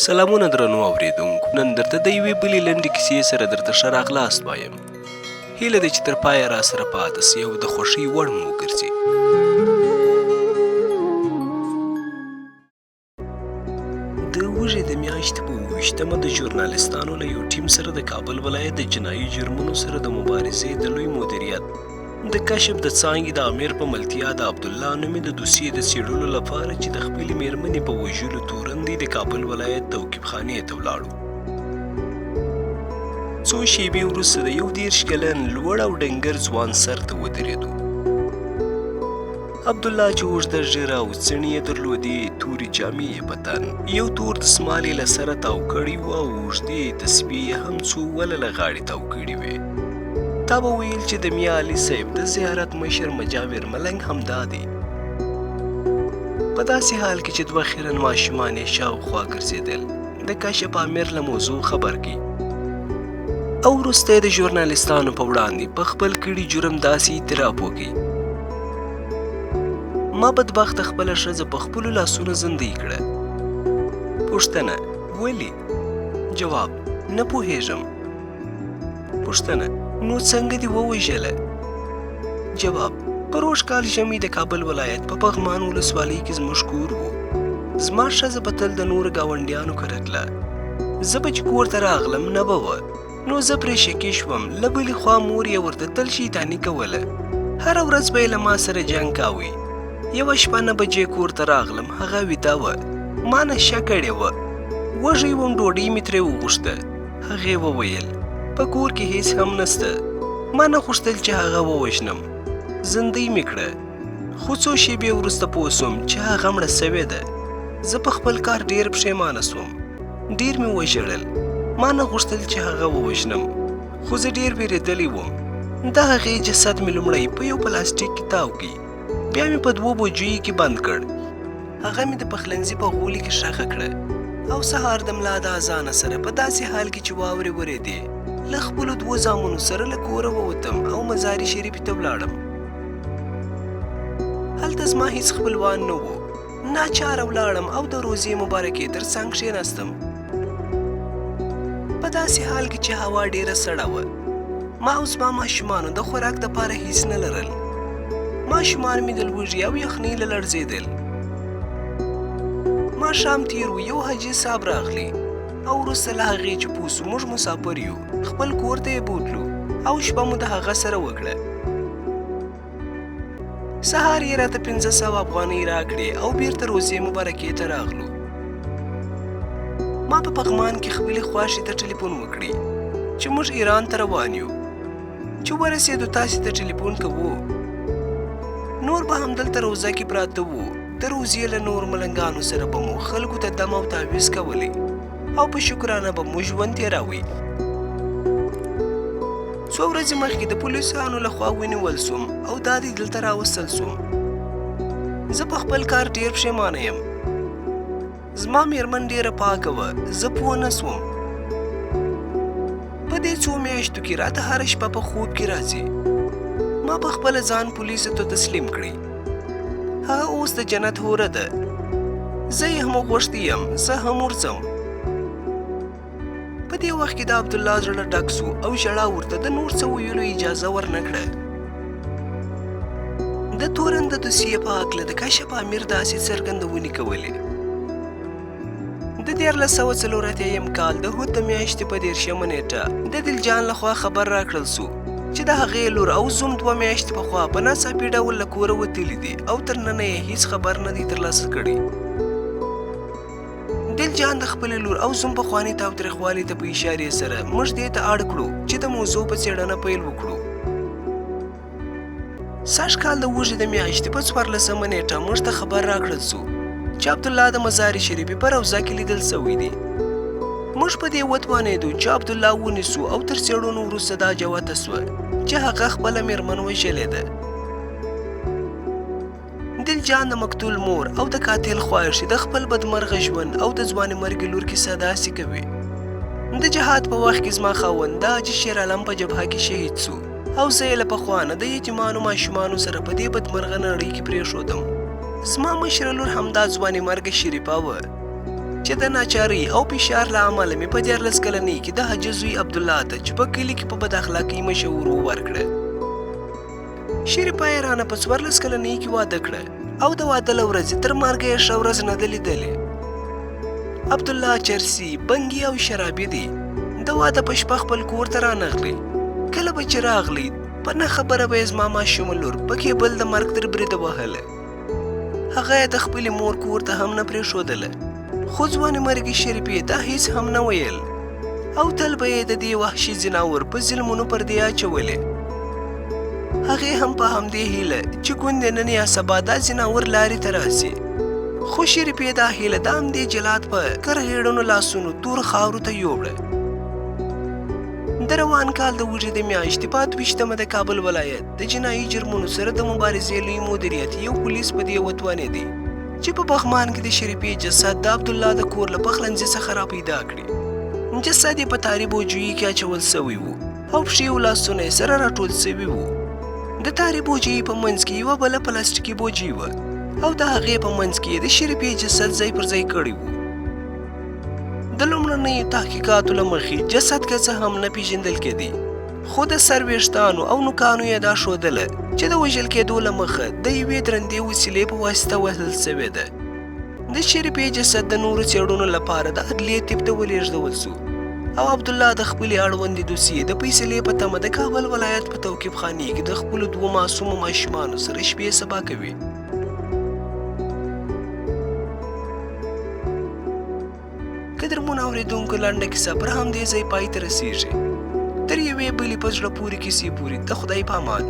سلامونه درنو اورېدونکو، نن درته د یوې بلې لنډې کیسې سره درته ښه راغلاست وایم. هیله ده چې تر پایه راسره پاتې سئ او د خوښۍ وړ مو وګرځي. د وږې د میاشتې په 28مه د ژورنالستانو له یو ټیم سره د کابل ولایت د جنایي جرمونو سره د مبارزې د لوی مدیریت د کشف د څانګې د امیر په ملتیا د عبدالله نومې د دوسیې د څېړلو لپاره چې د خپلې مېرمنې په وژلو تورن دی د کابل ولایت توقیف خانې ته ولاړو. څو شېبې وروسته د 21 کلن لوړ او ډنګر ځوان سر ته ودرېدو. عبدالله چې اوږده ږیره او څڼې یې درلودې، تورې جامې یې په تن، یو تور دسمال یې له سره تاو کړی و او اوږدې تسبیح یې هم څو وله له غاړې تاو کړې وې. تا به ویل چې د میا علي صاحب د زیارت مشر مجاور ملنګ همدا دی. په داسې حال کې چې دوه خیرن ماشومان یې شاوخوا ګرځېدل، د کشف امیر له موضوع خبر کړي او وروسته یې د ژورنالستانو په وړاندې په خپل کړي جرم داسې اعتراف وکړي: ما بدبخته خپله ښځه په خپلو لاسونو زندۍ کړه. پوښتنه: ولې؟ جواب: نه پوهېږم. پوښتنه: نو څنګه دې ووژله؟ جواب: په روژ کال ژمي د کابل ولایت په پغمان ولسوالۍ کې زموږ کور و. زما ښځه به تل د نورو ګاونډیانو کره تله. زه به چې کور ته راغلم نه به وه، نو زه پرې شکي شوم. له بلې خوا مور یې ورته تل شیطاني کوله. هره ورځ به یې له ما سره جنګ کاوه. یوه شپه 9 بجې کور ته راغلم، هغه ویده وه. ما نشه کړې وه. وږی وم، ډوډۍ مې ترې وغوښته. هغې وویل: په کور کې هیڅ هم نسته. ما نه غوښتل چې هغه ووژنم، زندۍ مې کړه. خو څو شېبې وروسته پوه سوم چې هغه مړه سوې ده. زه په خپل کار ډېر پښیمانه سوم، ډېر مې وژړل. ما نه غوښتل چې هغه ووژنم، خو زه ډېر وېرېدلی وم. د هغې جسد مې لومړی په یو پلاستیک کې تاو کړ، بیا مې په 2 بوجیو کې بند کړ. هغه مې د پخلنځي په غولي کې ښخه کړه او سهار د ملا د اذانه سره په داسې حال کې چې واورې ورېدې، له خپلو 2 زامنو سره له کوره ووتم او مزار شریفې ته ولاړم. هلته زما هیڅ خپلوان نه وو. ناچاره ولاړم او د روزې مبارکې تر څنګ کښېناستم. په داسې حال کې چې هوا ډېره سړه وه. ما او زما ماشومانو د خوراک دپاره هیڅ نه لرل. ماشومان مې د لوږې او یخنۍ له لړزېدل. ماښام تېر و، یو حاجي صاحب راغلی او وروسته له هغې چې پوه سو موږ مسافر یو، خپل کور ته یې بوتلو او شپه مو د هغه سره وکړه. سهار یې راته 500 افغانۍ راکړې او بیرته روزې مبارکې ته راغلو. ما په پغمان کې خپلې خواشې ته ټلیفون وکړی چې موږ ایران ته روان یو. چې ورسېدو تاسې ته ټلیفون کوو. نور به همدلته روزه کې پراته وو. د روزې له نور ملنګانو سره به مو خلکو ته دم او تعویض کولی او په شکرانه به مو ژوند تېراوه. څو ورځې مخکې د پولیسانو لخوا ونیول سوم او دا دې دلته راوستل سوم. زه په خپل کار ډېر پښیمانه یم. زما مېرمن ډېره پاکه وه، زه پوه نه سوم. په دې 2 میاشتو کې راته هره شپه په خوب کې راځي. ما په خپله ځان پولیسو ته تسلیم کړی. هغه اوس د جنت حوره ده. زه یې هم غوښتې یم، زه هم ورځم. په دې وخت کې د عبدالله زړه ډک سو او ژړا ورته د نور څه ویلو اجازه ورنه کړه. د تورن د دوسیې په هکله د کشف امیر داسې څرګندونې کولې. د 1440 کال د هود د میاشتې په 13مه نیټه د دلجان لخوا خبر راکړل سو چې د هغې لور او زوم 2 میاشتې پخوا په ناڅاپي ډول له کوره وتلي دي او تر ننه یې هیڅ خبر نه دی ترلاسه کړی. دلجان د خپلې لور او زوم پخواني تاوتریخوالي ته په اشارې سره موږ دې ته اړ کړو چې د موضوع په څېړنه پیل وکړو. سږ کال د وږې د میاشتې په 14مه نیټه موږ ته خبر راکړل سو چې عبدالله د مزار شریفې په روضه کې لیدل سوی دی. موږ په دې وتوانېدو چې عبدالله ونیسو او تر څېړنو وروسته دا جوته سوه چې هغه خپله مېرمن وژلې ده. دلجان د مقتول مور او د قاتل خواهشي د خپل بدمرغه ژوند او د ځوانې مرګې لور کیسه داسې کوي. د جهاد په وخت کې زما خاوند د حاجي شیر عالم په جبهه کې شهید سو او زه یې له پخوا نه د یتیمانو ماشومانو سره په دې بدمرغه نړۍ کې پرېښودم. زما مشره لور همدا ځوانې مرګه شریفه وه. چې د ناچارۍ او فشار له امله مې په 14 کلنۍ کې د حاجي زوی عبدالله ته چې په کلي کې په بد اخلاقۍ مشهور و ورکړه. شریفه یې رانه په 14 کلنۍ کې واده کړه او د واده له ورځې تر مرګه یې ښه ورځ نه ده لیدلې. عبدالله چرسي، بنګي او شرابي دی. د واده په شپه خپل کور ته رانغلی. کله به چې راغلی په نه خبره به یې زما ماشومه لور په کیبل د مرګ تر بریده وهله. هغه یې د خپلې مور کور ته هم نه پرېښودله، خو ځوانې مرګې شریفې ته هیڅ هم نه ویل او تل به یې د دې وحشي ځناور په ظلمونو پردې اچولې. هغې هم په همدې هیله چې ګوندې نن یا سبا دا ځناور لارې ته راسي، خو شریفې دا هیله د همدې جلاد په کرهېړنو لاسونو تور خاورو ته یوړه. د روان کال د وژدې میاشتې په 28مه د کابل ولایت د جنایي جرمونو سره د مبارزې لوی مدیریت یو پولیس په دې وتوانېدی چې په بغمان کې د شریفې جسد د عبدالله د کور له پخلنځي څخه را پیدا کړي. جسد یې په تارې بوجیو کې اچول سوی و او پښې او لاسونه یې سره راټول سوي وو. د تارې بوجۍ په منځ کې یوه بله پلاستیکي بوجۍ وه او د هغې په منځ کې د شریفې جسد ځای پر ځای کړی و. د لومړنیو تحقیقاتو له مخې جسد که څه هم نه پیژندل کېدی، خو د سر ویښتانو او نوکانو یې دا ښودله چې د وژل کېدو له مخه د یوې درندې وسیلې په واسطه وهل سوې ده. د شریفې جسد د نورو څېړنو لپاره د عدلیې طب ته ولېږدول سو او عبدالله د خپلې اړوندې دوسیې د فیصلې په تمه د کابل ولایت په توقیف خانې کې د خپلو 2 معصومو ماشومانو سره شپې سبا کوي. قدرمنو اورېدونکو، لنډه کیسه پر همدې ځای پای ته رسېږي. تر یوې بلې په زړه پورې کیسې پورې د خدای په امان.